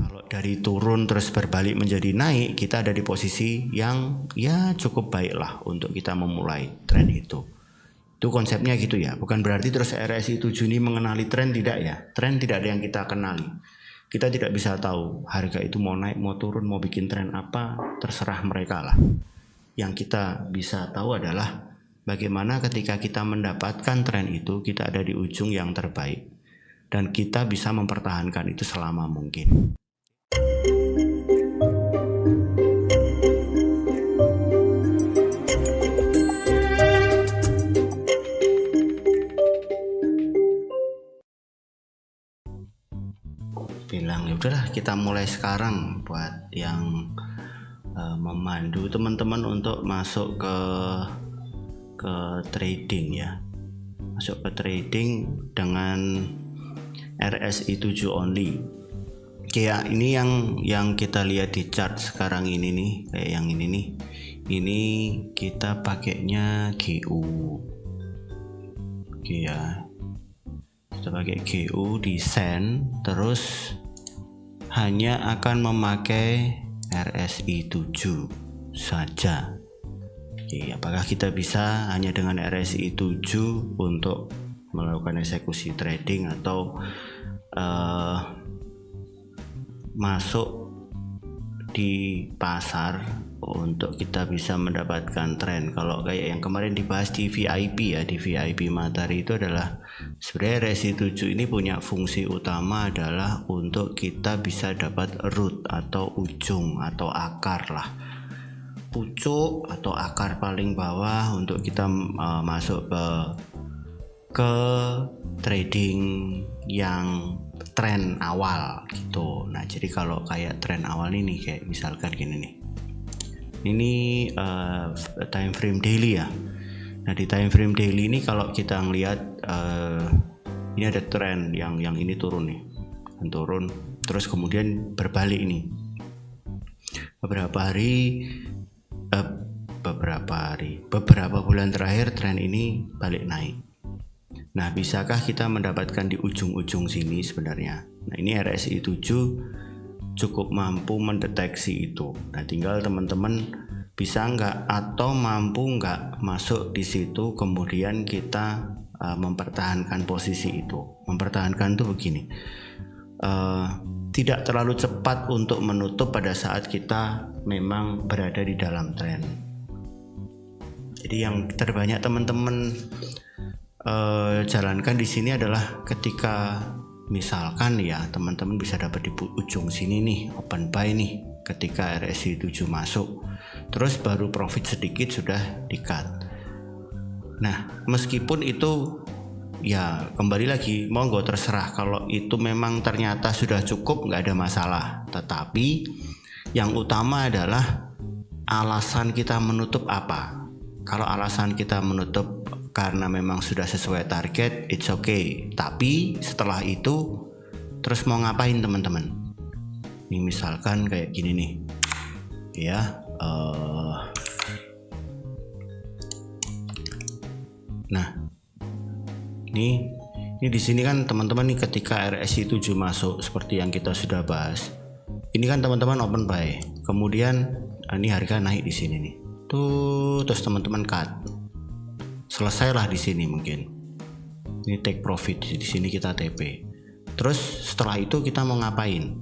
Kalau dari turun terus berbalik menjadi naik, kita ada di posisi yang ya cukup baik lah untuk kita memulai tren itu. Itu konsepnya gitu ya. Bukan berarti terus RSI 7 ini mengenali tren, tidak ya. Tren tidak ada yang kita kenali. Kita tidak bisa tahu harga itu mau naik, mau turun, mau bikin tren apa, terserah mereka lah. Yang kita bisa tahu adalah bagaimana ketika kita mendapatkan tren itu, kita ada di ujung yang terbaik. Dan kita bisa mempertahankan itu selama mungkin. Bilang ya udahlah kita mulai sekarang buat yang memandu teman-teman untuk masuk ke trading ya, masuk ke trading dengan RSI 7 only. Kayak ini yang kita lihat di chart sekarang ini nih, kayak yang ini nih, ini kita pakainya GU. Oke ya, kita pakai GU desain, terus hanya akan memakai RSI 7 saja. Oke, apakah kita bisa hanya dengan RSI 7 untuk melakukan eksekusi trading atau masuk di pasar untuk kita bisa mendapatkan tren? Kalau kayak yang kemarin dibahas di VIP ya, di VIP Matahari itu adalah sebenarnya RSI 7 ini punya fungsi utama adalah untuk kita bisa dapat root atau ujung atau akar lah, pucuk atau akar paling bawah untuk kita masuk ke trading yang tren awal gitu. Nah jadi kalau kayak tren awal ini kayak misalkan gini nih, ini time frame daily ya. Nah di time frame daily ini kalau kita ngelihat ini ada tren yang ini turun nih, turun terus kemudian berbalik ini beberapa bulan terakhir tren ini balik naik. Nah bisakah kita mendapatkan di ujung-ujung sini sebenarnya? Nah ini RSI 7 cukup mampu mendeteksi itu. Nah tinggal teman-teman bisa nggak atau mampu nggak masuk di situ kemudian kita mempertahankan posisi itu. Mempertahankan itu begini, tidak terlalu cepat untuk menutup pada saat kita memang berada di dalam tren. Jadi yang terbanyak teman-teman jalankan di sini adalah ketika misalkan ya teman-teman bisa dapat di ujung sini nih, open buy nih ketika RSI 7 masuk, terus baru profit sedikit sudah di cut. Nah meskipun itu ya kembali lagi monggo terserah, kalau itu memang ternyata sudah cukup nggak ada masalah, tetapi yang utama adalah alasan kita menutup apa. Kalau alasan kita menutup karena memang sudah sesuai target, it's okay. Tapi setelah itu terus mau ngapain teman-teman? Ini misalkan kayak gini nih, ya. Nah, ini di sini kan teman-teman nih ketika RSI 7 masuk seperti yang kita sudah bahas. Ini kan teman-teman open buy, kemudian ini harga naik di sini nih. Tuh, terus teman-teman cut. Selesailah di sini mungkin. Ini take profit, di sini kita TP. Terus setelah itu kita mau ngapain?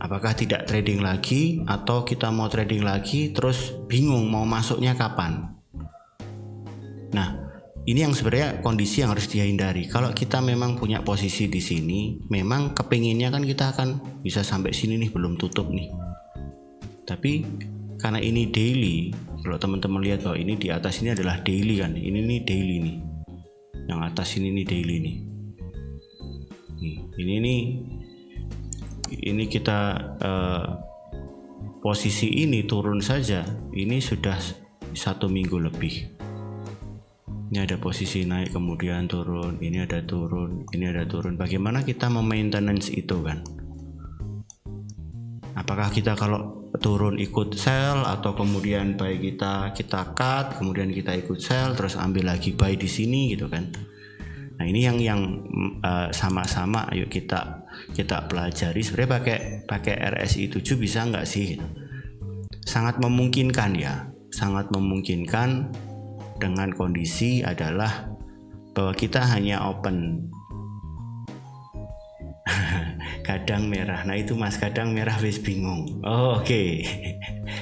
Apakah tidak trading lagi atau kita mau trading lagi terus bingung mau masuknya kapan? Nah, ini yang sebenarnya kondisi yang harus dihindari. Kalau kita memang punya posisi di sini, memang kepinginnya kan kita akan bisa sampai sini nih, belum tutup nih. Tapi karena ini daily, kalau teman-teman lihat bahwa ini di atas ini adalah daily kan, ini nih daily nih, yang atas ini nih daily nih. Ini kita posisi ini turun saja, ini sudah 1 minggu lebih. Ini ada posisi naik kemudian turun, ini ada turun, ini ada turun. Bagaimana kita memaintenance itu kan? Apakah kita kalau turun ikut sell atau kemudian buy kita cut, kemudian kita ikut sell terus ambil lagi buy di sini gitu kan? Nah ini yang sama-sama ayo kita kita pelajari sebenarnya pakai RSI 7 bisa nggak sih? Sangat memungkinkan ya, sangat memungkinkan dengan kondisi adalah bahwa kita hanya open kadang merah. Nah itu Mas, kadang merah wis bingung. Oke.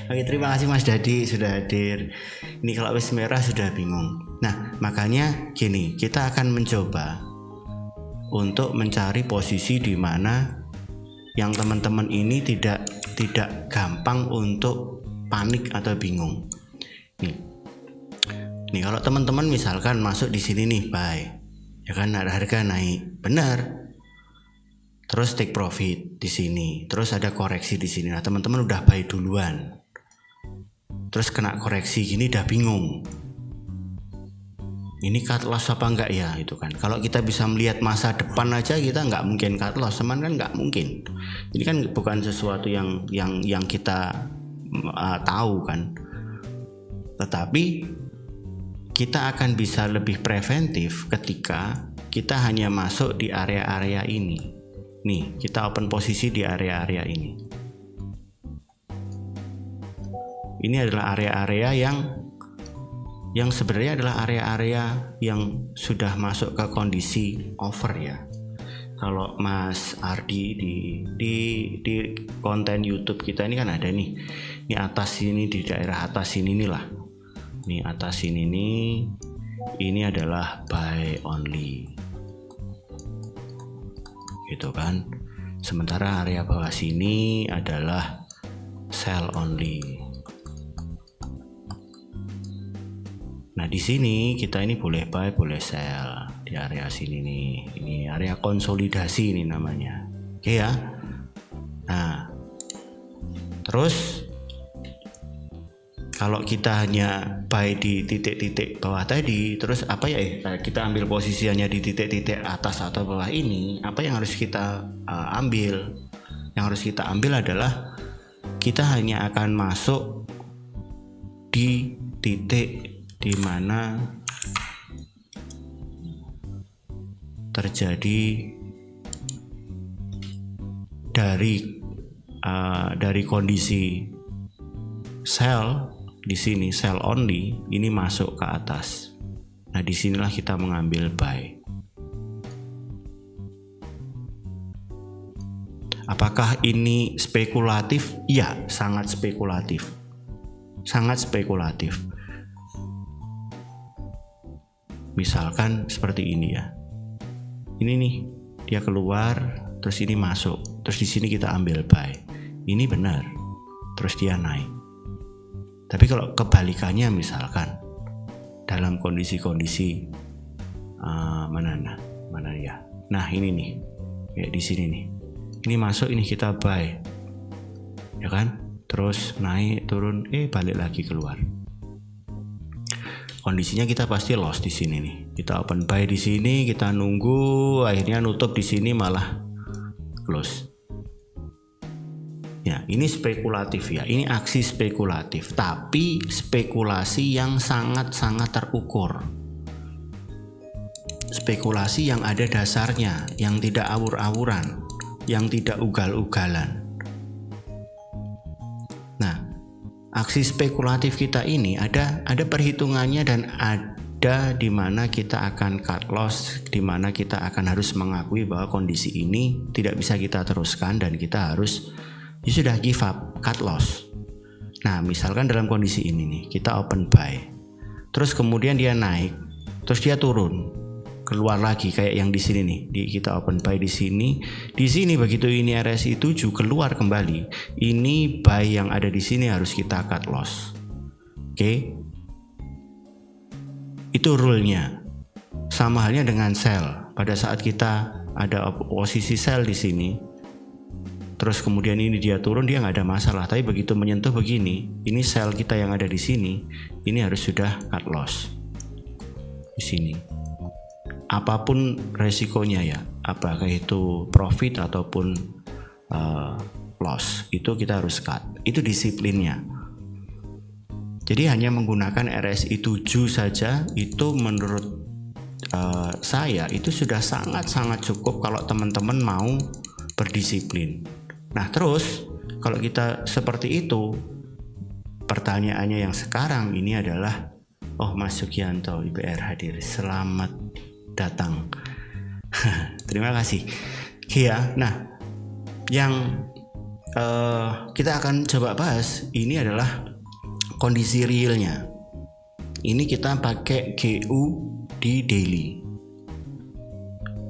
Oke, terima kasih Mas Dadi sudah hadir. Ini kalau wis merah sudah bingung. Nah makanya gini, kita akan mencoba untuk mencari posisi di mana yang teman-teman ini tidak gampang untuk panik atau bingung. Nih kalau teman-teman misalkan masuk di sini nih buy, ya kan harga naik, benar. Terus take profit di sini, terus ada koreksi di sini. Nah teman-teman udah buy duluan, terus kena koreksi gini udah bingung. Ini cut loss apa enggak ya itu kan. Kalau kita bisa melihat masa depan aja kita nggak mungkin cut loss, teman kan nggak mungkin. Ini kan bukan sesuatu yang kita tahu kan. Tetapi kita akan bisa lebih preventif ketika kita hanya masuk di area-area ini. Nih, kita open posisi di area-area ini. Ini adalah area-area yang sebenarnya adalah area-area yang sudah masuk ke kondisi over ya. Kalau Mas Ardi di konten YouTube kita ini kan ada nih. Ini atas sini, di daerah atas sini nih lah. Nih atas sini nih, ini adalah buy only. Gitu kan. Sementara area bawah sini adalah sell only. Nah di sini kita ini boleh buy boleh sell di area sini nih. Ini area konsolidasi ini namanya. Oke ya. Nah terus kalau kita hanya buy di titik-titik bawah tadi, terus apa ya? Kita ambil posisinya di titik-titik atas atau bawah ini. Apa yang harus kita ambil? Yang harus kita ambil adalah kita hanya akan masuk di titik di mana terjadi dari kondisi sell. Di sini sell only ini masuk ke atas. Nah disinilah kita mengambil buy. Apakah ini spekulatif? Iya, sangat spekulatif. Sangat spekulatif. Misalkan seperti ini ya. Ini nih, dia keluar, terus ini masuk, terus di sini kita ambil buy. Ini benar. Terus dia naik. Tapi kalau kebalikannya misalkan dalam kondisi-kondisi mana ya? Nah ini nih, kayak di sini nih. Ini masuk, ini kita buy, ya kan? Terus naik, turun, balik lagi keluar. Kondisinya kita pasti loss di sini nih. Kita open buy di sini, kita nunggu, akhirnya nutup di sini malah close. Ya, ini spekulatif ya. Ini aksi spekulatif, tapi spekulasi yang sangat-sangat terukur. Spekulasi yang ada dasarnya, yang tidak awur-awuran, yang tidak ugal-ugalan. Nah, aksi spekulatif kita ini ada perhitungannya dan ada di mana kita akan cut loss, di mana kita akan harus mengakui bahwa kondisi ini tidak bisa kita teruskan dan kita harus sudah give up, cut loss. Nah misalkan dalam kondisi ini nih, kita open buy, terus kemudian dia naik, terus dia turun, keluar lagi kayak yang di sini nih. Kita open buy di sini begitu ini RSI 7 keluar kembali, ini buy yang ada di sini harus kita cut loss. Oke. Itu rule-nya. Sama halnya dengan sell. Pada saat kita ada posisi sell di sini, terus kemudian ini dia turun, dia nggak ada masalah. Tapi begitu menyentuh begini, ini sell kita yang ada di sini, ini harus sudah cut loss di sini. Apapun resikonya ya, apakah itu profit ataupun loss, itu kita harus cut. Itu disiplinnya. Jadi hanya menggunakan RSI 7 saja itu menurut saya itu sudah sangat-sangat cukup kalau teman-teman mau berdisiplin. Nah terus kalau kita seperti itu, pertanyaannya yang sekarang ini adalah, oh Mas Sugianto IPR hadir, selamat datang. Terima kasih. Iya, nah yang kita akan coba bahas ini adalah kondisi realnya. Ini kita pakai GU di daily.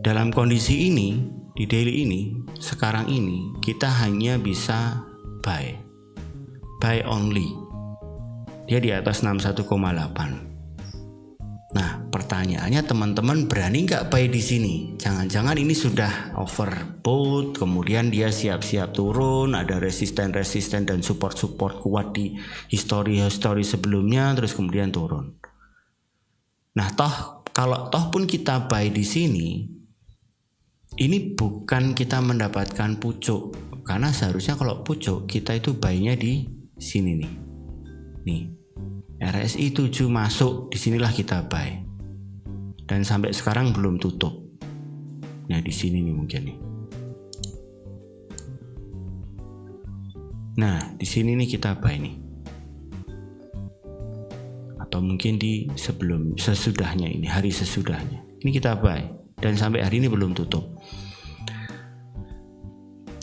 Dalam kondisi ini, di daily ini, sekarang ini kita hanya bisa buy only. Dia di atas 61,8. Nah, pertanyaannya teman-teman berani nggak buy di sini? Jangan-jangan ini sudah overbought, kemudian dia siap-siap turun, ada resisten dan support kuat di history sebelumnya, terus kemudian turun. Nah, kalau pun kita buy di sini, ini bukan kita mendapatkan pucuk, karena seharusnya kalau pucuk kita itu buy-nya di sini nih. Nih. RSI 7 masuk, disinilah kita buy. Dan sampai sekarang belum tutup. Nah di sini nih mungkin nih. Nah di sini nih kita buy nih. Atau mungkin di sesudahnya ini, hari sesudahnya. Ini kita buy. Dan sampai hari ini belum tutup.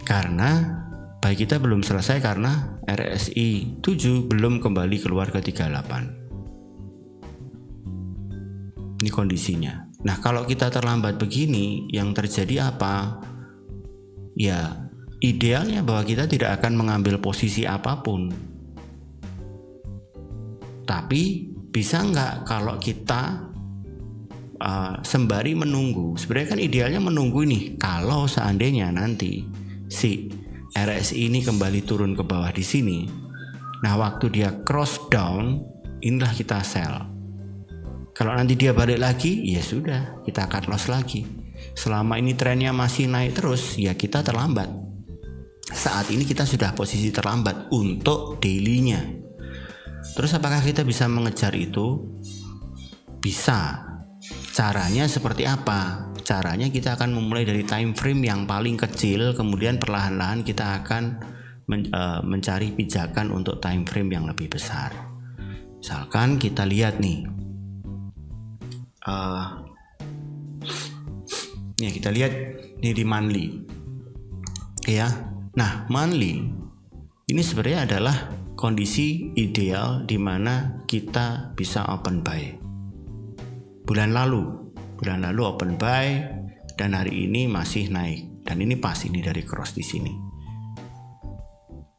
Karena buy kita belum selesai karena RSI 7 belum kembali keluar ke 38. Ini kondisinya. Nah, kalau kita terlambat begini, yang terjadi apa? Ya, idealnya bahwa kita tidak akan mengambil posisi apapun. Tapi bisa nggak kalau kita sembari menunggu? Sebenarnya kan idealnya menunggu nih. Kalau seandainya nanti si RSI ini kembali turun ke bawah di sini. Nah, waktu dia cross down, inilah kita sell. Kalau nanti dia balik lagi, ya sudah, kita cut loss lagi. Selama ini trennya masih naik terus, ya kita terlambat. Saat ini kita sudah posisi terlambat untuk daily-nya. Terus apakah kita bisa mengejar itu? Bisa. Caranya seperti apa? Caranya kita akan memulai dari time frame yang paling kecil, kemudian perlahan-lahan kita akan mencari pijakan untuk time frame yang lebih besar. Misalkan kita lihat nih, kita lihat nih di monthly, ya. Nah monthly ini sebenarnya adalah kondisi ideal di mana kita bisa open buy. Bulan lalu open buy dan hari ini masih naik, dan ini pas ini dari cross di sini.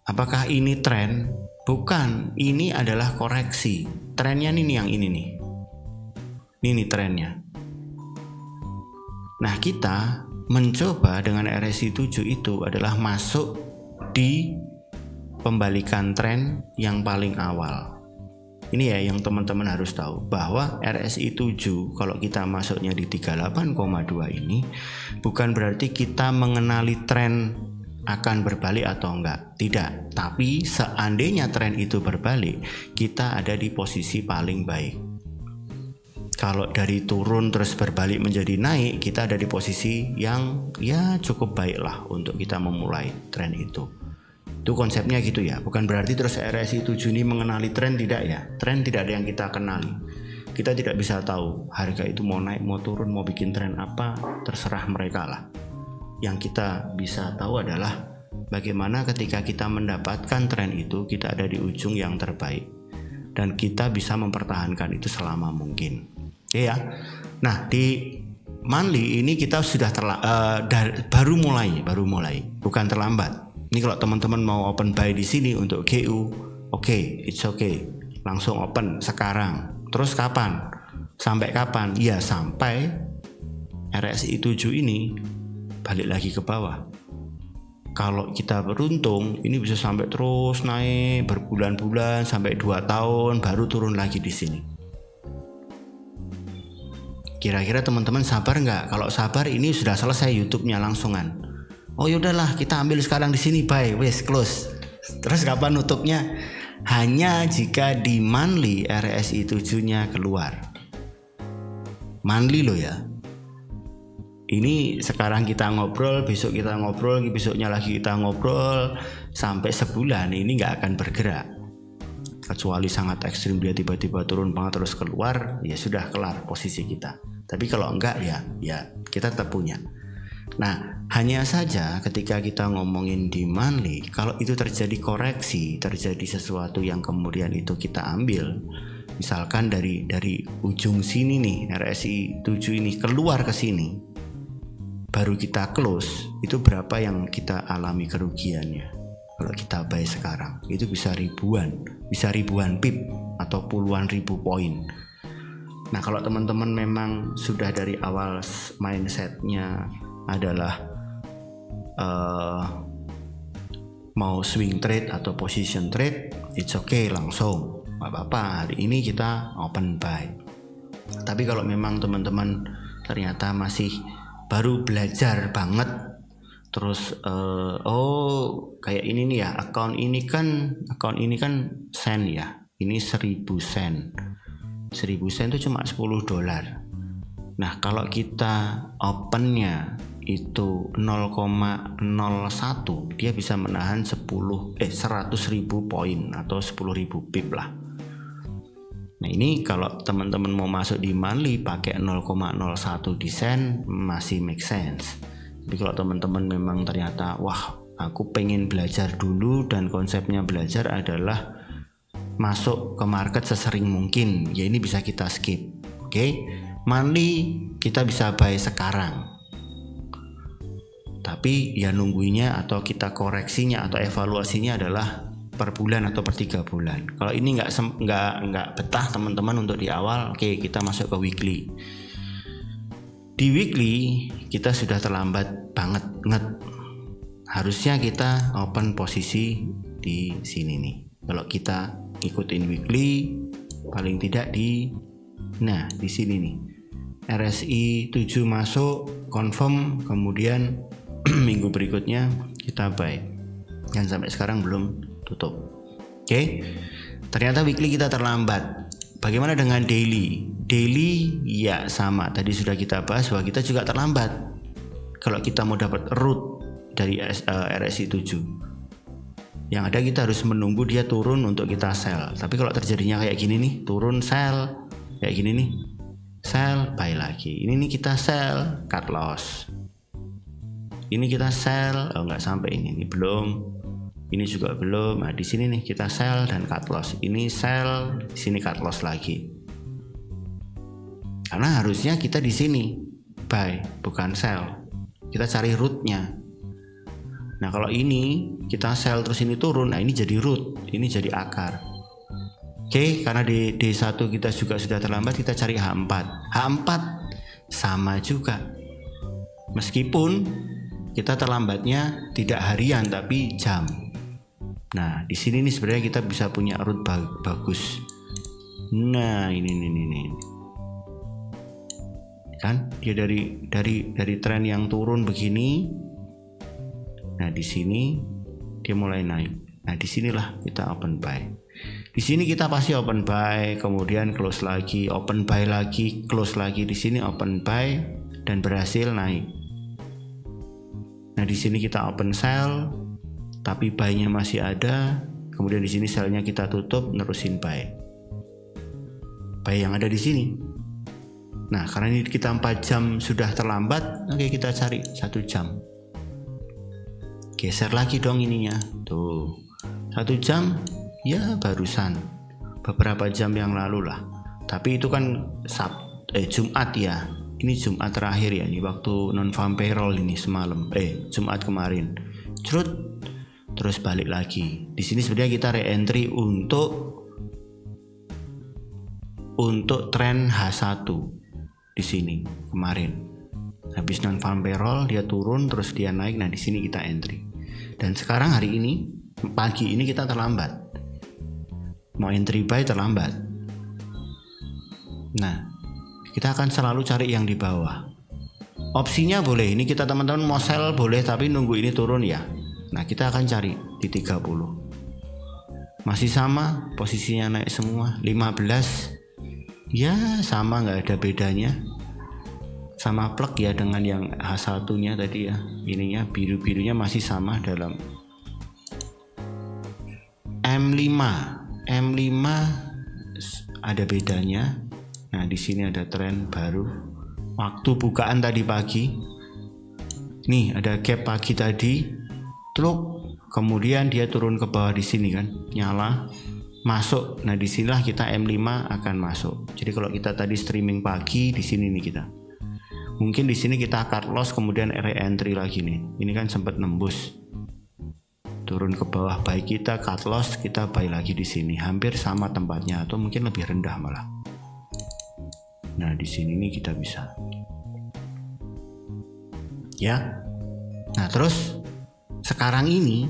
Apakah ini tren? Bukan, ini adalah koreksi. Trennya ini yang ini nih. Ini trennya. Nah, kita mencoba dengan RSI 7 itu adalah masuk di pembalikan tren yang paling awal. Ini ya yang teman-teman harus tahu, bahwa RSI 7 kalau kita masuknya di 38,2 ini bukan berarti kita mengenali tren akan berbalik atau enggak. Tidak, tapi seandainya tren itu berbalik, kita ada di posisi paling baik. Kalau dari turun terus berbalik menjadi naik, kita ada di posisi yang ya cukup baik lah untuk kita memulai tren itu. Itu konsepnya gitu ya, bukan berarti terus RSI 7 ini mengenali tren, tidak ya. Tren tidak ada yang kita kenali. Kita tidak bisa tahu harga itu mau naik, mau turun, mau bikin tren apa, terserah mereka lah. Yang kita bisa tahu adalah bagaimana ketika kita mendapatkan tren itu, kita ada di ujung yang terbaik dan kita bisa mempertahankan itu selama mungkin. Ya. Nah, di monthly ini kita sudah baru mulai, bukan terlambat. Ini kalau teman-teman mau open buy di sini untuk GU, it's okay. Langsung open sekarang. Terus kapan? Sampai kapan? Ya sampai RSI 7 ini balik lagi ke bawah. Kalau kita beruntung, ini bisa sampai terus naik berbulan-bulan sampai 2 tahun baru turun lagi di sini. Kira-kira teman-teman sabar nggak? Kalau sabar ini sudah selesai YouTube-nya langsungan. Oh yaudahlah, kita ambil sekarang di sini, buy, wes close. Terus kapan nutupnya? Hanya jika di monthly RSI 7-nya keluar. Monthly loh ya. Ini sekarang kita ngobrol, besok kita ngobrol, besoknya lagi kita ngobrol, sampai sebulan ini nggak akan bergerak. Kecuali sangat ekstrim dia tiba-tiba turun banget terus keluar, ya sudah kelar posisi kita. Tapi kalau enggak ya kita tetap punya. Nah, hanya saja ketika kita ngomongin di monthly, kalau itu terjadi koreksi, terjadi sesuatu yang kemudian itu kita ambil, misalkan dari ujung sini nih, RSI 7 ini keluar ke sini, baru kita close, itu berapa yang kita alami kerugiannya. Kalau kita buy sekarang itu bisa ribuan pip atau puluhan ribu poin. Nah, kalau teman-teman memang sudah dari awal mindsetnya adalah mau swing trade atau position trade, it's okay, langsung gak apa-apa, hari ini kita open buy. Tapi kalau memang teman-teman ternyata masih baru belajar banget, terus kayak ini nih ya, account ini kan sen ya, ini 1000 sen itu cuma $10. Nah, kalau kita opennya itu 0,01, dia bisa menahan 100.000 poin atau 10.000 pip lah. Nah, ini kalau teman-teman mau masuk di monthly pakai 0,01 di sen masih make sense. Tapi kalau teman-teman memang ternyata aku pengen belajar dulu dan konsepnya belajar adalah masuk ke market sesering mungkin, ya ini bisa kita skip. Oke. Monthly kita bisa buy sekarang. Tapi ya nungguinya atau kita koreksinya atau evaluasinya adalah per bulan atau per 3 bulan. Kalau ini nggak betah teman-teman untuk di awal, oke, kita masuk ke weekly. Di weekly kita sudah terlambat banget. Harusnya kita open posisi di sini nih. Kalau kita ikutin weekly, paling tidak di sini nih. RSI 7 masuk, confirm, kemudian minggu berikutnya kita buy. Dan sampai sekarang belum tutup. Oke. Ternyata weekly kita terlambat. Bagaimana dengan daily? Daily ya sama. Tadi sudah kita bahas bahwa kita juga terlambat. Kalau kita mau dapat root dari RSI 7. Yang ada kita harus menunggu dia turun untuk kita sell. Tapi kalau terjadinya kayak gini nih, turun sell, kayak gini nih, sell, buy lagi. Ini nih kita sell, cut loss. Ini kita sell, nggak sampai ini belum. Ini juga belum. Nah, di sini nih kita sell dan cut loss. Ini sell, di sini cut loss lagi. Karena harusnya kita di sini buy, bukan sell. Kita cari rootnya. Nah, kalau ini kita sell terus ini turun, nah ini jadi root, ini jadi akar. Oke, karena di D1 kita juga sudah terlambat, kita cari H4. H4 sama juga. Meskipun kita terlambatnya tidak harian tapi jam. Nah, di sini nih sebenarnya kita bisa punya root bagus. Nah, ini. Kan dia dari tren yang turun begini. Nah, di sini dia mulai naik. Nah, disinilah kita open buy. Di sini kita pasti open buy, kemudian close lagi, open buy lagi, close lagi. Di sini open buy dan berhasil naik. Nah, di sini kita open sell, tapi buy-nya masih ada. Kemudian di sini sell-nya kita tutup, nerusin buy. Buy yang ada di sini. Nah, karena ini kita 4 jam sudah terlambat, oke, kita cari 1 jam. Geser lagi dong ininya. Tuh. 1 jam ya barusan. Beberapa jam yang lalu lah. Tapi itu kan Jumat ya. Ini Jumat terakhir ya, ini waktu non-farm payroll ini semalam. Jumat kemarin. Terus balik lagi. Di sini sebenarnya kita re-entry untuk tren H1 di sini kemarin. Habis non-farm payroll dia turun terus dia naik. Nah, di sini kita entry. Dan sekarang hari ini pagi ini kita terlambat. Mau entry buy terlambat. Nah, kita akan selalu cari yang di bawah. Opsinya boleh, ini kita teman-teman mau sell boleh, tapi nunggu ini turun ya. Nah, kita akan cari di 30. Masih sama, posisinya naik semua. 15 ya sama, nggak ada bedanya. sama plug ya dengan yang H1-nya tadi ya. Ininya biru-birunya masih sama dalam M5 ada bedanya. Nah, di sini ada tren baru. Waktu bukaan tadi pagi. Nih, ada gap pagi tadi. Truk, kemudian dia turun ke bawah di sini kan, nyala, masuk. Nah, disinilah kita M5 akan masuk. Jadi kalau kita tadi streaming pagi, di sini nih kita. Mungkin di sini kita cut loss kemudian re-entry lagi nih. Ini kan sempat nembus. Turun ke bawah buy kita, cut loss, kita buy lagi di sini. Hampir sama tempatnya atau mungkin lebih rendah malah. Nah, di sini nih kita bisa. Ya. Nah, terus sekarang ini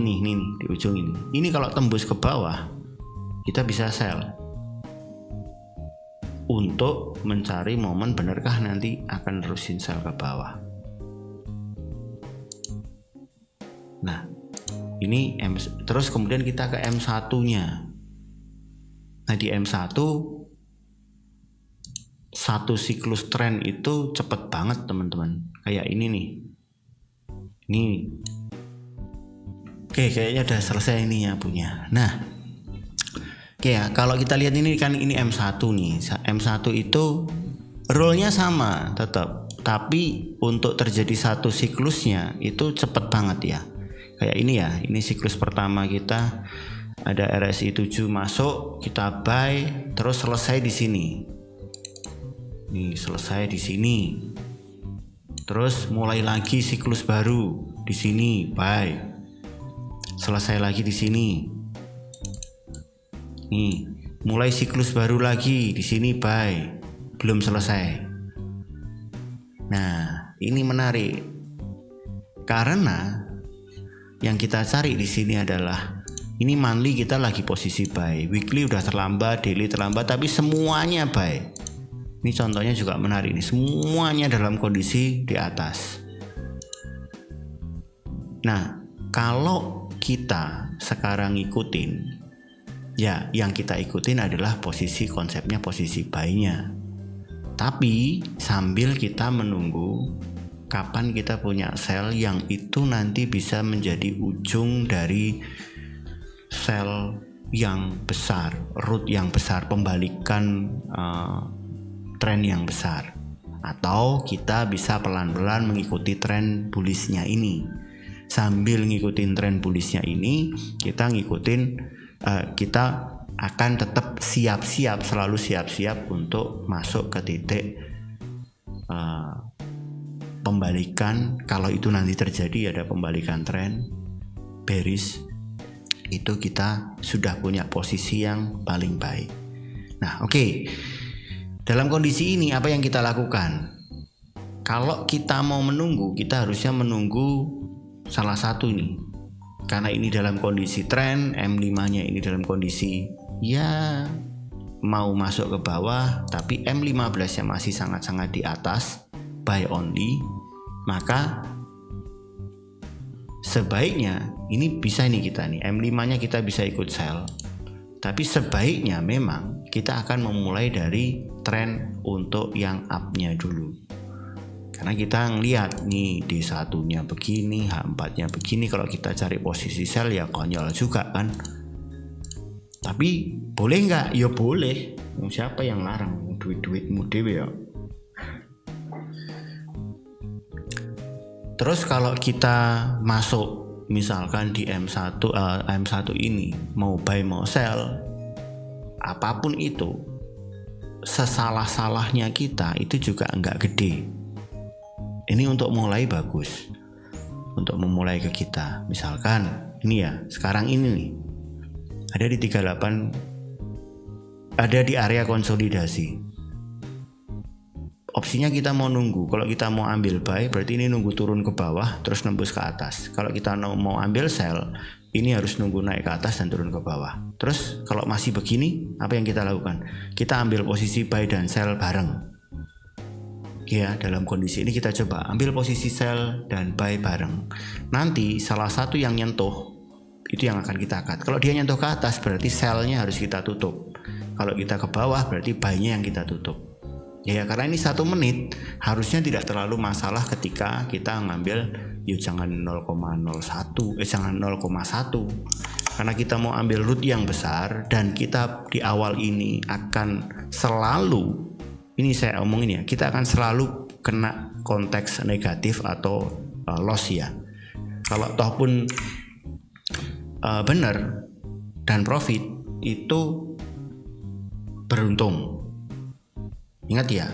nih di ujung ini. Ini kalau tembus ke bawah, kita bisa sell. Untuk mencari momen benarkah nanti akan terusin sell ke bawah. Nah, ini terus kemudian kita ke M1-nya. Nah, di M1 satu siklus tren itu cepet banget teman-teman. Kayak ini nih. Nih. Oke, kayaknya udah selesai ini ya punya. Nah, oke ya, kalau kita lihat ini kan ini M1 nih. M1 itu rule-nya sama tetap. Tapi untuk terjadi satu siklusnya itu cepet banget ya. Kayak ini ya, ini siklus pertama kita ada RSI 7 masuk, kita buy, terus selesai di sini. Nih, selesai di sini. Terus mulai lagi siklus baru di sini, buy. Selesai lagi di sini. Nih, mulai siklus baru lagi di sini, buy. Belum selesai. Nah, ini menarik. Karena yang kita cari di sini adalah ini monthly kita lagi posisi buy, weekly udah terlambat, daily terlambat, tapi semuanya buy. Ini contohnya juga menarik nih, semuanya dalam kondisi di atas. Nah, kalau kita sekarang ngikutin, ya yang kita ikutin adalah posisi konsepnya posisi buy-nya. Tapi sambil kita menunggu kapan kita punya sell yang itu nanti bisa menjadi ujung dari sell yang besar, root yang besar, pembalikan tren yang besar. Atau kita bisa pelan-pelan mengikuti tren bullish-nya ini. Sambil ngikutin tren bullish-nya ini, kita akan tetap siap-siap, selalu siap-siap untuk masuk ke titik pembalikan. Kalau itu nanti terjadi ada pembalikan tren bearish, itu kita sudah punya posisi yang paling baik. Nah, oke. Dalam kondisi ini apa yang kita lakukan? Kalau kita mau menunggu, kita harusnya menunggu salah satu nih. Karena ini dalam kondisi tren, M5-nya ini dalam kondisi ya mau masuk ke bawah, tapi M15-nya masih sangat-sangat di atas, buy only, maka sebaiknya ini bisa nih kita nih, M5-nya kita bisa ikut sell. Tapi sebaiknya memang kita akan memulai dari tren untuk yang up-nya dulu. Karena kita ngelihat nih D1-nya begini, H4-nya begini, kalau kita cari posisi sell ya konyol juga kan. Tapi boleh nggak? Ya boleh. Siapa yang larang? Duit-duitmu dewe ya. Terus kalau kita masuk misalkan di M1 ini mau buy mau sell, apapun itu, sesalah-salahnya kita itu juga enggak gede. Ini untuk mulai bagus, untuk memulai ke kita. Misalkan ini ya, sekarang ini nih ada di 38, ada di area konsolidasi. Opsinya kita mau nunggu. Kalau kita mau ambil buy, berarti ini nunggu turun ke bawah terus nembus ke atas. Kalau kita mau ambil sell, ini harus nunggu naik ke atas dan turun ke bawah. Terus kalau masih begini, apa yang kita lakukan? Kita ambil posisi buy dan sell bareng. Ya, dalam kondisi ini kita coba ambil posisi sell dan buy bareng. Nanti salah satu yang nyentuh itu yang akan kita cut. Kalau dia nyentuh ke atas, berarti sell-nya harus kita tutup. Kalau kita ke bawah, berarti buy-nya yang kita tutup. Ya karena ini 1 menit harusnya tidak terlalu masalah ketika kita ngambil jangan 0,01 jangan 0,1, karena kita mau ambil root yang besar dan kita di awal ini akan selalu, ini saya omongin ya, kita akan selalu kena konteks negatif atau loss ya. Kalau toh pun benar dan profit itu beruntung. Ingat ya,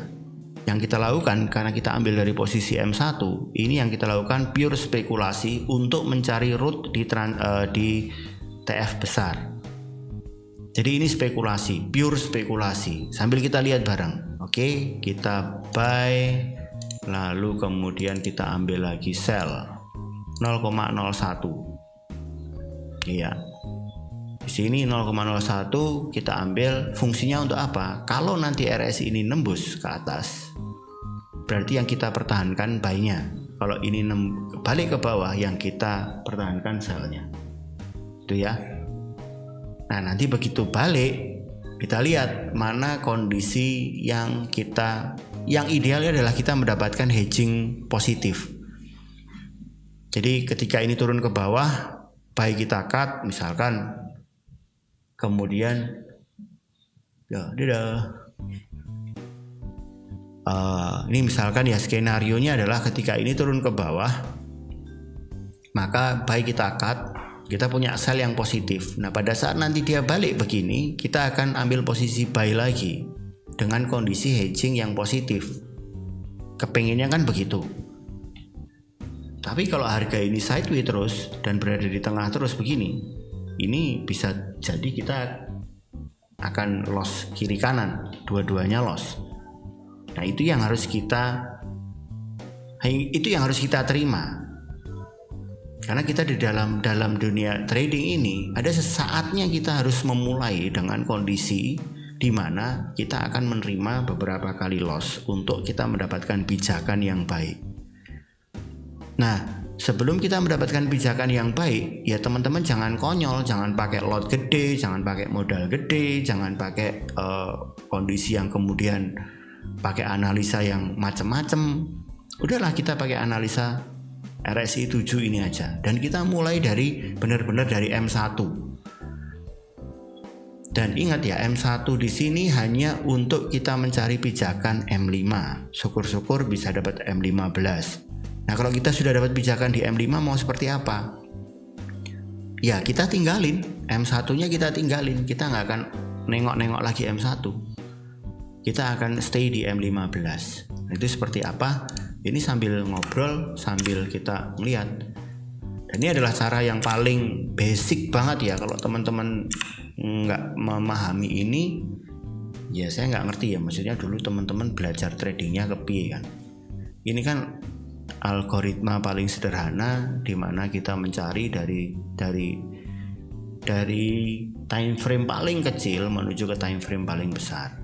yang kita lakukan karena kita ambil dari posisi M1, ini yang kita lakukan pure spekulasi untuk mencari root di TF besar. Jadi ini spekulasi, pure spekulasi. Sambil kita lihat bareng. Oke, kita buy, lalu kemudian kita ambil lagi sell 0,01. Iya. Di sini 0,01 kita ambil, fungsinya untuk apa? Kalau nanti RSI ini nembus ke atas, berarti yang kita pertahankan buy-nya. Kalau ini balik ke bawah, yang kita pertahankan sell-nya. Itu ya. Nah, nanti begitu balik, kita lihat mana kondisi yang idealnya adalah kita mendapatkan hedging positif. Jadi ketika ini turun ke bawah, buy kita cut misalkan, kemudian ini misalkan ya skenarionya adalah ketika ini turun ke bawah, maka buy kita cut, kita punya sell yang positif. Nah pada saat nanti dia balik begini, kita akan ambil posisi buy lagi dengan kondisi hedging yang positif. Kepengennya kan begitu. Tapi kalau harga ini sideways terus dan berada di tengah terus begini, ini bisa jadi kita akan loss kiri kanan, dua-duanya loss. Nah itu yang harus kita terima. Karena kita di dalam dunia trading ini ada sesaatnya kita harus memulai dengan kondisi di mana kita akan menerima beberapa kali loss untuk kita mendapatkan pijakan yang baik. Nah, sebelum kita mendapatkan pijakan yang baik, ya teman-teman jangan konyol, jangan pakai lot gede, jangan pakai modal gede, jangan pakai kondisi yang kemudian pakai analisa yang macam-macam. Udahlah kita pakai analisa RSI 7 ini aja, dan kita mulai dari benar-benar dari M1. Dan ingat ya, M1 di sini hanya untuk kita mencari pijakan M5. Syukur-syukur bisa dapat M15. Nah kalau kita sudah dapat pijakan di M5 mau seperti apa? Ya kita tinggalin, M1-nya kita tinggalin, kita nggak akan nengok-nengok lagi M1. Kita akan stay di M15. Nah, itu seperti apa? Ini sambil ngobrol, sambil kita melihat. Dan ini adalah cara yang paling basic banget ya. Kalau teman-teman nggak memahami ini, ya saya nggak ngerti ya. Maksudnya dulu teman-teman belajar tradingnya ke piye kan? Ini kan algoritma paling sederhana di mana kita mencari dari time frame paling kecil menuju ke time frame paling besar.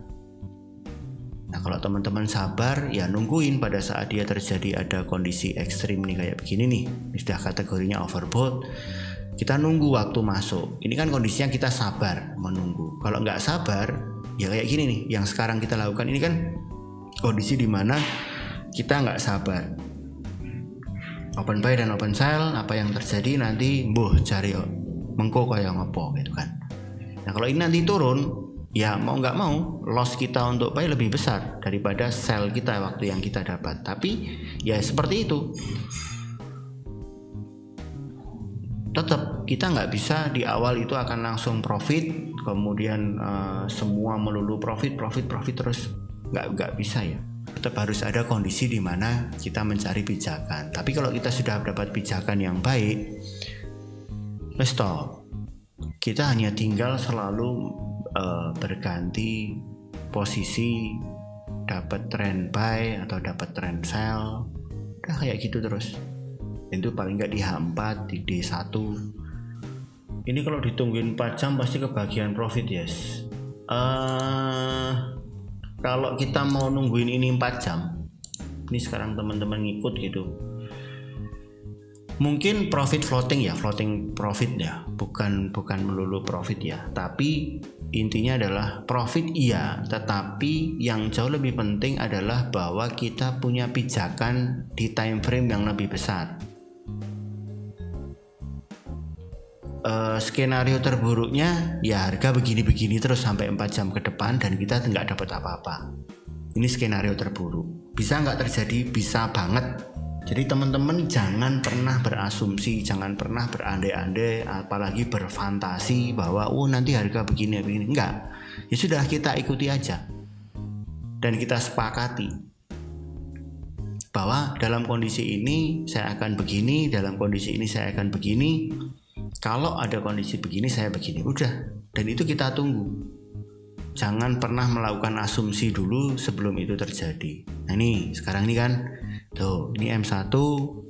Nah kalau teman-teman sabar ya nungguin pada saat dia terjadi ada kondisi ekstrim nih kayak begini nih, sudah kategorinya overbought, kita nunggu waktu masuk. Ini kan kondisinya kita sabar menunggu. Kalau nggak sabar ya kayak gini nih yang sekarang kita lakukan, ini kan kondisi di mana kita nggak sabar. Open buy dan open sell, apa yang terjadi nanti cari mengko kayak ngopo gitu kan. Nah kalau ini nanti turun, ya mau nggak mau loss kita untuk buy lebih besar daripada sell kita waktu yang kita dapat. Tapi ya seperti itu, tetap kita nggak bisa di awal itu akan langsung profit, kemudian semua melulu profit terus, nggak bisa ya. Tetap harus ada kondisi di mana kita mencari pijakan. Tapi kalau kita sudah dapat pijakan yang baik, stop. Kita hanya tinggal selalu berganti posisi, dapat trend buy atau dapat trend sell, udah kayak gitu terus. Itu paling nggak di H4, di D1. Ini kalau ditungguin 4 jam pasti kebagian profit yes. Kalau kita mau nungguin ini 4 jam, ini sekarang teman-teman ngikut gitu, mungkin profit floating ya, floating profit ya, bukan melulu profit ya, tapi intinya adalah profit iya, tetapi yang jauh lebih penting adalah bahwa kita punya pijakan di time frame yang lebih besar. Skenario terburuknya ya harga begini-begini terus sampai 4 jam ke depan dan kita nggak dapat apa-apa. Ini skenario terburuk. Bisa nggak terjadi? Bisa banget. Jadi teman-teman jangan pernah berasumsi, jangan pernah berandai-andai, apalagi berfantasi bahwa nanti harga begini. Enggak. Ya sudah, kita ikuti aja. Dan kita sepakati bahwa dalam kondisi ini saya akan begini, dalam kondisi ini saya akan begini. Kalau ada kondisi begini saya begini. Udah. Dan itu kita tunggu. Jangan pernah melakukan asumsi dulu sebelum itu terjadi. Nah ini sekarang ini kan tuh, ini M1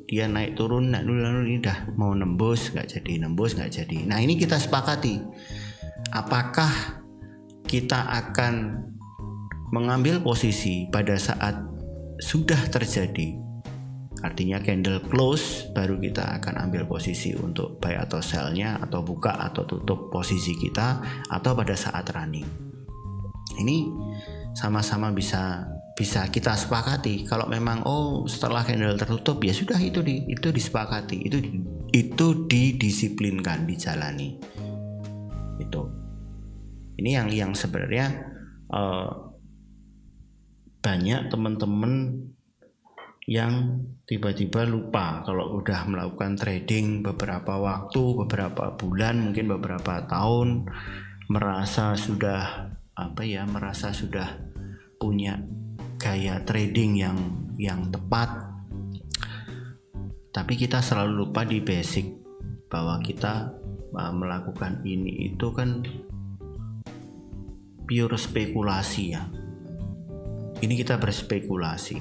dia naik turun ini udah mau nembus nggak jadi. Nah ini kita sepakati apakah kita akan mengambil posisi pada saat sudah terjadi, artinya candle close baru kita akan ambil posisi untuk buy atau sell-nya, atau buka atau tutup posisi kita, atau pada saat running. Ini sama-sama bisa kita sepakati. Kalau memang setelah candle tertutup ya sudah, itu disepakati, itu didisiplinkan, dijalani. Itu ini yang sebenarnya banyak teman-teman yang tiba-tiba lupa kalau udah melakukan trading beberapa waktu, beberapa bulan, mungkin beberapa tahun, merasa sudah punya gaya trading yang tepat, tapi kita selalu lupa di basic bahwa kita melakukan ini itu kan pure spekulasi ya. Ini kita berspekulasi,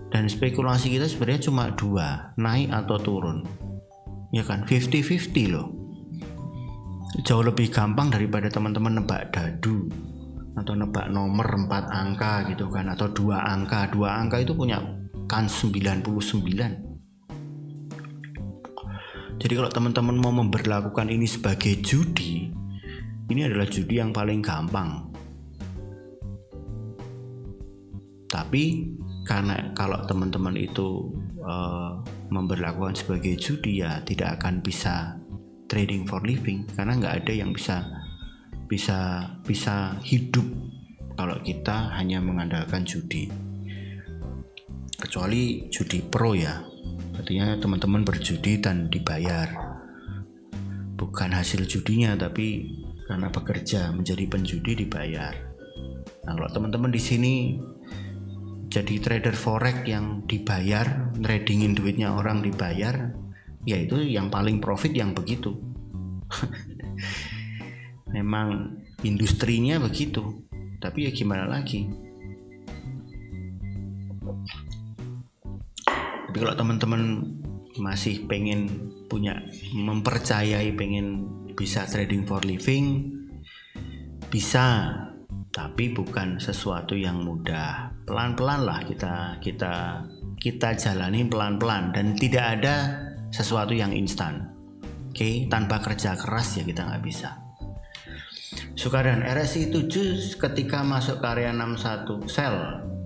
dan spekulasi kita sebenarnya cuma dua, naik atau turun, ya kan, 50-50 loh. Jauh lebih gampang daripada teman-teman nebak dadu atau nebak nomor 4 angka gitu kan, atau 2 angka. 2 angka itu punya kans 99. Jadi kalau teman-teman mau memberlakukan ini sebagai judi, ini adalah judi yang paling gampang. Tapi karena kalau teman-teman itu memberlakukan sebagai judi, ya tidak akan bisa trading for living, karena nggak ada yang bisa hidup kalau kita hanya mengandalkan judi, kecuali judi pro ya. Artinya teman-teman berjudi dan dibayar, bukan hasil judinya, tapi karena bekerja menjadi penjudi dibayar. Nah kalau teman-teman di sini jadi trader forex yang dibayar, tradingin duitnya orang dibayar, ya itu yang paling profit yang begitu. Memang industrinya begitu, tapi ya gimana lagi. Tapi kalau teman-teman masih pengen mempercayai, pengen bisa trading for living, bisa, tapi bukan sesuatu yang mudah. Pelan-pelan lah kita jalani pelan-pelan, dan tidak ada sesuatu yang instan. Oke, tanpa kerja keras ya kita nggak bisa. Sukadan, RSI 7 ketika masuk ke area 61 sell,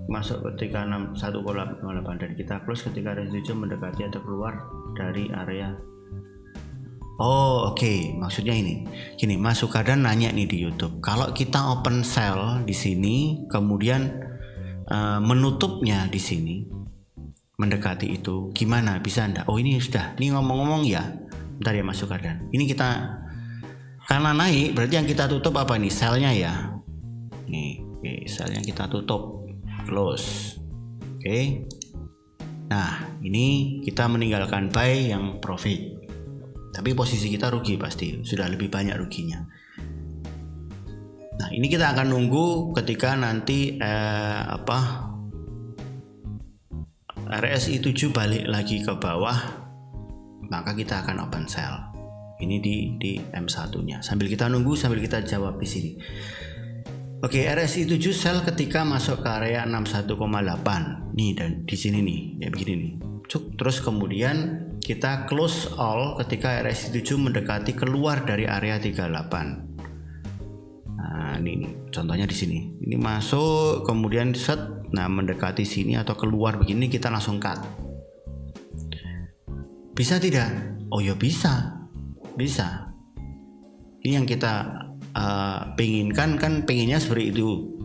masuk ketika 61,8, dan kita close ketika RSI 7 mendekati atau keluar dari area. Oke. Maksudnya ini gini, Mas Sukadan nanya nih di YouTube, kalau kita open sell di sini kemudian menutupnya di sini mendekati itu, gimana, bisa enggak? Ini sudah, ini ngomong-ngomong ya, bentar ya Mas Sukadan, ini kita karena naik berarti yang kita tutup apa nih? Sell-nya ya. Nih, sell yang kita tutup, close. Oke. Nah, ini kita meninggalkan buy yang profit. Tapi posisi kita rugi pasti, sudah lebih banyak ruginya. Nah, ini kita akan nunggu ketika nanti RSI 7 balik lagi ke bawah, maka kita akan open sell. Ini di M1-nya. Sambil kita nunggu, sambil kita jawab di sini. Oke, RSI 7 sell ketika masuk ke area 61,8. Nih, dan di sini nih, ya begini nih. Cuk, terus kemudian kita close all ketika RSI 7 mendekati keluar dari area 38. Nah ini contohnya di sini. Ini masuk kemudian set, nah mendekati sini atau keluar begini kita langsung cut. Bisa tidak? Oh ya bisa. Ini yang kita penginkan, kan pengennya seperti itu.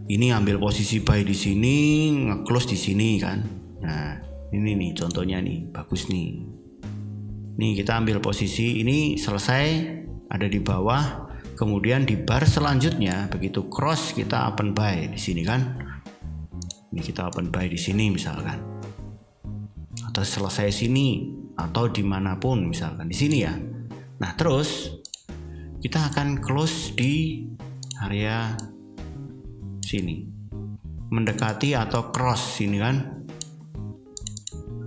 Ini ambil posisi buy di sini, nge-close di sini kan. Nah ini nih contohnya nih, bagus nih. Nih kita ambil posisi ini selesai, ada di bawah. Kemudian di bar selanjutnya begitu cross kita open buy di sini kan. Ini kita open buy di sini misalkan. Atau selesai sini atau dimanapun misalkan di sini ya. Nah terus kita akan close di area sini, mendekati atau cross sini kan.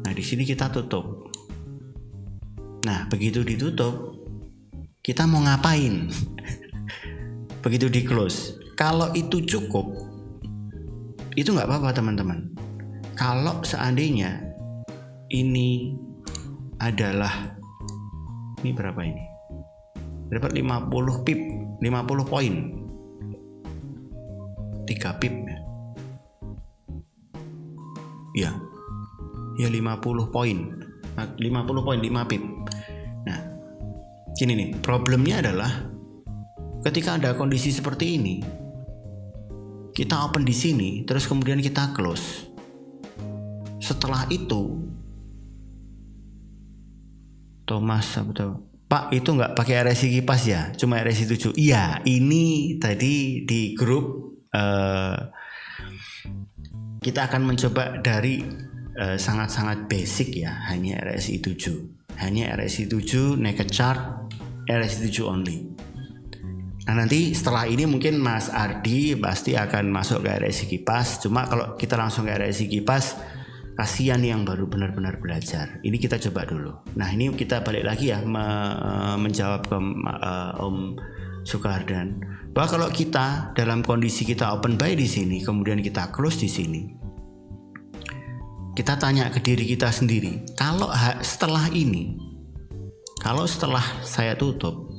Nah di sini kita tutup. Nah begitu ditutup kita mau ngapain? Begitu di close, kalau itu cukup, itu nggak apa-apa teman-teman. Kalau seandainya ini adalah, ini berapa ini? Dapat 50 pip, 50 poin, 3 pip ya. Ya 50 poin, 50 poin, 5 pip. Nah, gini nih, problemnya adalah ketika ada kondisi seperti ini, kita open di sini, terus kemudian kita close. Setelah itu, Thomas, Pak itu nggak pakai RSI kipas ya, cuma RSI 7. Iya, ini tadi di grup kita akan mencoba dari sangat-sangat basic ya, hanya RSI 7. Hanya RSI 7, naked chart, RSI 7 only. Nah nanti setelah ini mungkin Mas Ardi pasti akan masuk ke RSI kipas. Cuma kalau kita langsung ke RSI kipas, kasihan yang baru benar-benar belajar. Ini kita coba dulu. Nah ini kita balik lagi ya menjawab ke Om Sukardan, bahwa kalau kita dalam kondisi kita open buy di sini, kemudian kita close di sini, kita tanya ke diri kita sendiri, kalau setelah ini, kalau setelah saya tutup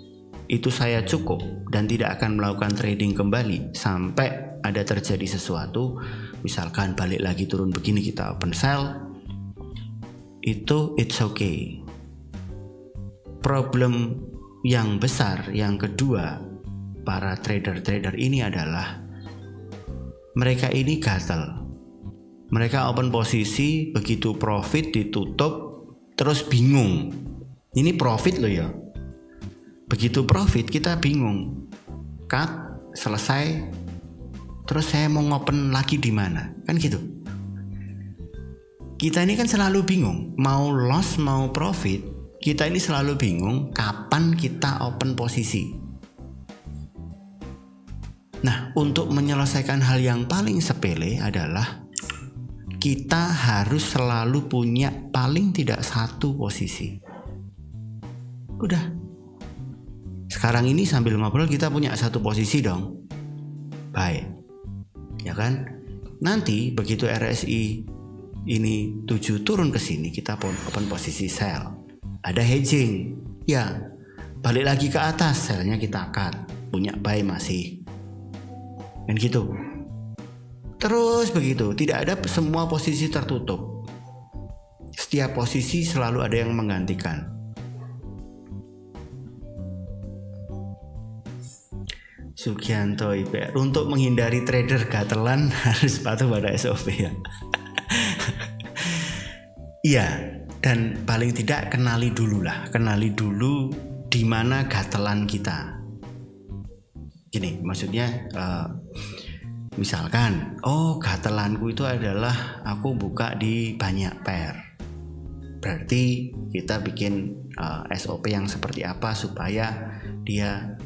itu saya cukup dan tidak akan melakukan trading kembali sampai ada terjadi sesuatu, misalkan balik lagi turun begini kita open sell, itu it's okay. Problem yang besar yang kedua para trader-trader ini adalah mereka ini gatel. Mereka open posisi, begitu profit ditutup terus bingung. Ini profit loh ya. Begitu profit kita bingung. Cut, selesai, terus saya mau ngopen lagi di mana? Kan gitu. Kita ini kan selalu bingung, mau loss mau profit, kita ini selalu bingung kapan kita open posisi. Nah, untuk menyelesaikan hal yang paling sepele adalah kita harus selalu punya paling tidak satu posisi. Udah. Sekarang ini sambil ngobrol kita punya satu posisi dong. Baik. Ya kan? Nanti begitu RSI ini 7 turun ke sini, kita open posisi sell. Ada hedging. Ya. Balik lagi ke atas, sellnya kita cut. Punya buy masih. Dan gitu. Terus begitu, tidak ada semua posisi tertutup. Setiap posisi selalu ada yang menggantikan. Sugianto IPR, untuk menghindari trader gatelan harus patuh pada SOP ya. Iya, dan paling tidak kenali dulu di mana gatelan kita. Gini, maksudnya misalkan, gatelanku itu adalah aku buka di banyak pair. Berarti kita bikin SOP yang seperti apa supaya dia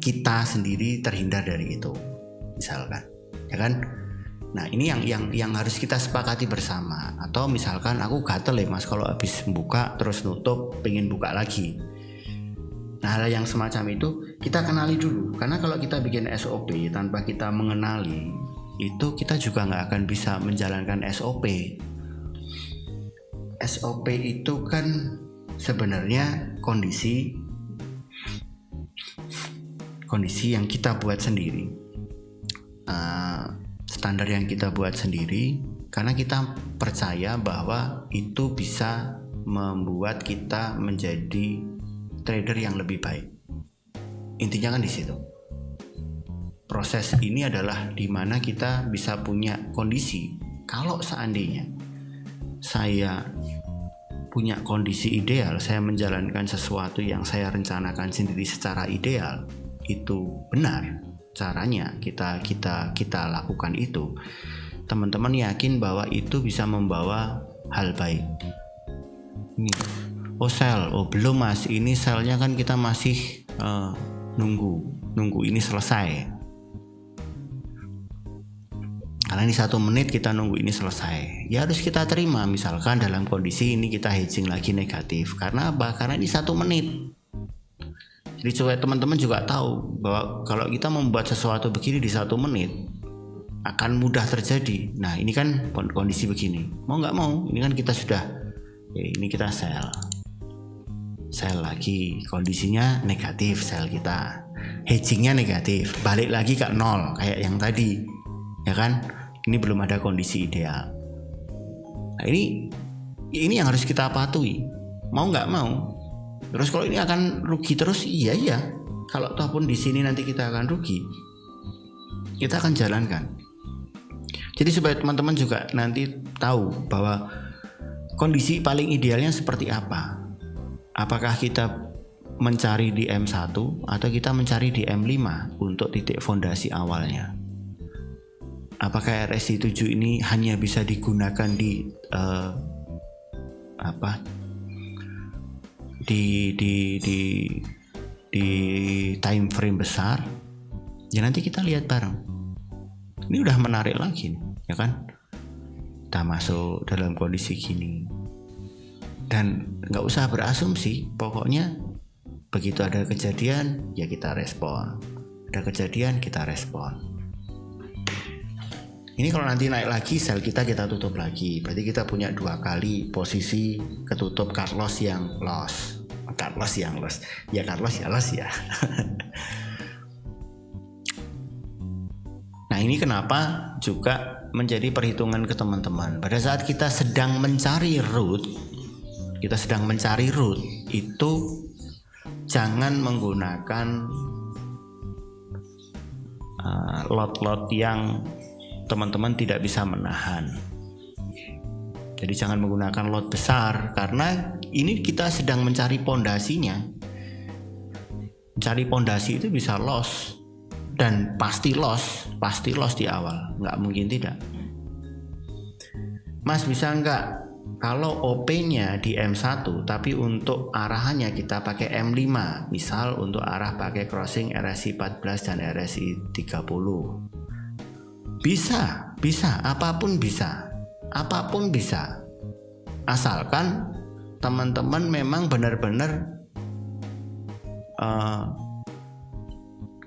kita sendiri terhindar dari itu, misalkan, ya kan? Nah ini yang harus kita sepakati bersama. Atau misalkan aku gatel ya mas, kalau habis buka terus nutup, pengen buka lagi. Nah hal yang semacam itu kita kenali dulu, karena kalau kita bikin SOP tanpa kita mengenali, itu kita juga nggak akan bisa menjalankan SOP. SOP itu kan sebenarnya kondisi kondisi yang kita buat sendiri, standar yang kita buat sendiri, karena kita percaya bahwa itu bisa membuat kita menjadi trader yang lebih baik. Intinya kan di situ. Proses ini adalah di mana kita bisa punya kondisi. Kalau seandainya saya punya kondisi ideal, saya menjalankan sesuatu yang saya rencanakan sendiri secara ideal, itu benar caranya kita lakukan itu. Teman-teman yakin bahwa itu bisa membawa hal baik. Sell, belum mas, ini selnya kan kita masih nunggu ini selesai. Karena ini 1 menit kita nunggu ini selesai, ya harus kita terima. Misalkan dalam kondisi ini kita hedging lagi negatif. Karena apa? Karena ini 1 menit. Jadi supaya teman-teman juga tahu bahwa kalau kita membuat sesuatu begini di 1 menit akan mudah terjadi. Nah ini kan kondisi begini, mau nggak mau ini kan kita sudah ini kita sell lagi, kondisinya negatif, sell kita, hedgingnya negatif, balik lagi ke 0 kayak yang tadi, ya kan? Ini belum ada kondisi ideal. Nah ini yang harus kita patuhi, mau nggak mau. Terus kalau ini akan rugi terus, iya. Kalau toh pun di sini nanti kita akan rugi, kita akan jalankan. Jadi supaya teman-teman juga nanti tahu bahwa kondisi paling idealnya seperti apa. Apakah kita mencari di M1 atau kita mencari di M5 untuk titik fondasi awalnya. Apakah RSI 7 ini hanya bisa digunakan di time frame besar? Ya nanti kita lihat bareng. Ini udah menarik lagi, ya kan? Kita masuk dalam kondisi gini. Dan nggak usah berasumsi, pokoknya begitu ada kejadian ya kita respon, ada kejadian kita respon. Ini kalau nanti naik lagi sell kita tutup lagi, berarti kita punya 2 kali posisi ketutup cut loss yang loss. Cut loss yang loss ya. Nah ini kenapa juga menjadi perhitungan ke teman-teman. Pada saat kita sedang mencari root, itu jangan menggunakan lot-lot yang teman-teman tidak bisa menahan. Jadi jangan menggunakan lot besar, karena ini kita sedang mencari pondasinya. Mencari pondasi itu bisa loss, dan pasti loss di awal, nggak mungkin tidak. Mas bisa nggak kalau OP-nya di M1 tapi untuk arahannya kita pakai M5, misal untuk arah pakai crossing RSI 14 dan RSI 30. Bisa, apapun bisa. Asalkan teman-teman memang benar-benar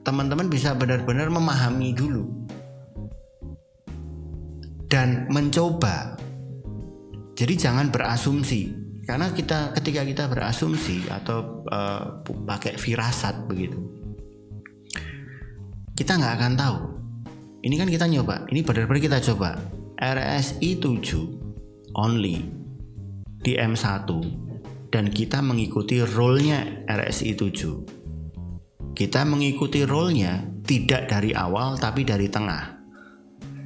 teman-teman bisa benar-benar memahami dulu dan mencoba. Jadi jangan berasumsi, karena ketika kita berasumsi atau pakai firasat begitu, kita nggak akan tahu. Ini kan kita nyoba, ini benar-benar kita coba RSI 7 only di M1 dan kita mengikuti rule-nya RSI 7. Kita mengikuti rule-nya tidak dari awal tapi dari tengah.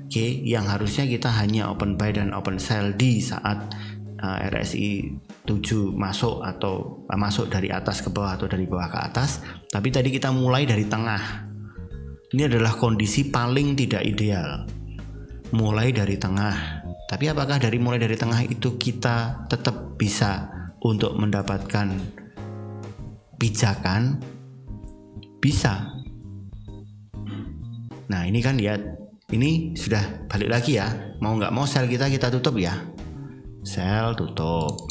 Oke, yang harusnya kita hanya open buy dan open sell di saat RSI 7 masuk atau masuk dari atas ke bawah atau dari bawah ke atas, tapi tadi kita mulai dari tengah. Ini adalah kondisi paling tidak ideal. Mulai dari tengah. Tapi apakah mulai dari tengah itu kita tetap bisa untuk mendapatkan pijakan? Bisa. Nah ini kan lihat, ini sudah balik lagi ya. Mau nggak mau sell kita tutup ya. Sell tutup.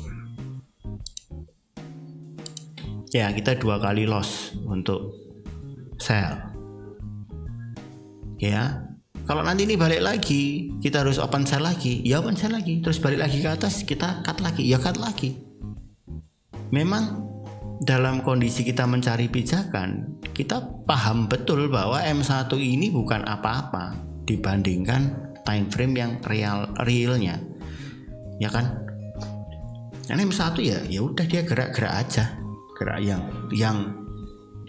Ya kita 2 kali loss untuk sell. Ya, kalau nanti ini balik lagi, kita harus open sell lagi, ya open sell lagi, terus balik lagi ke atas, kita cut lagi, ya cut lagi. Memang dalam kondisi kita mencari pijakan, kita paham betul bahwa M1 ini bukan apa-apa dibandingkan time frame yang realnya, ya kan? Karena M1 ya udah dia gerak-gerak aja, gerak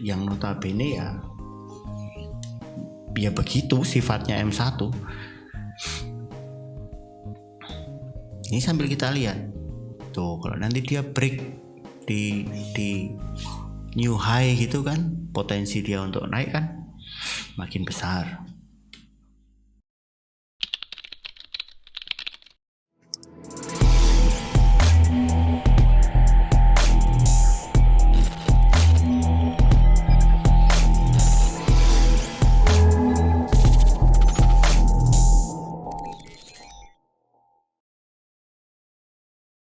yang notabene ya begitu sifatnya M1. Ini sambil kita lihat tuh, kalau nanti dia break di new high gitu kan, potensi dia untuk naik kan makin besar.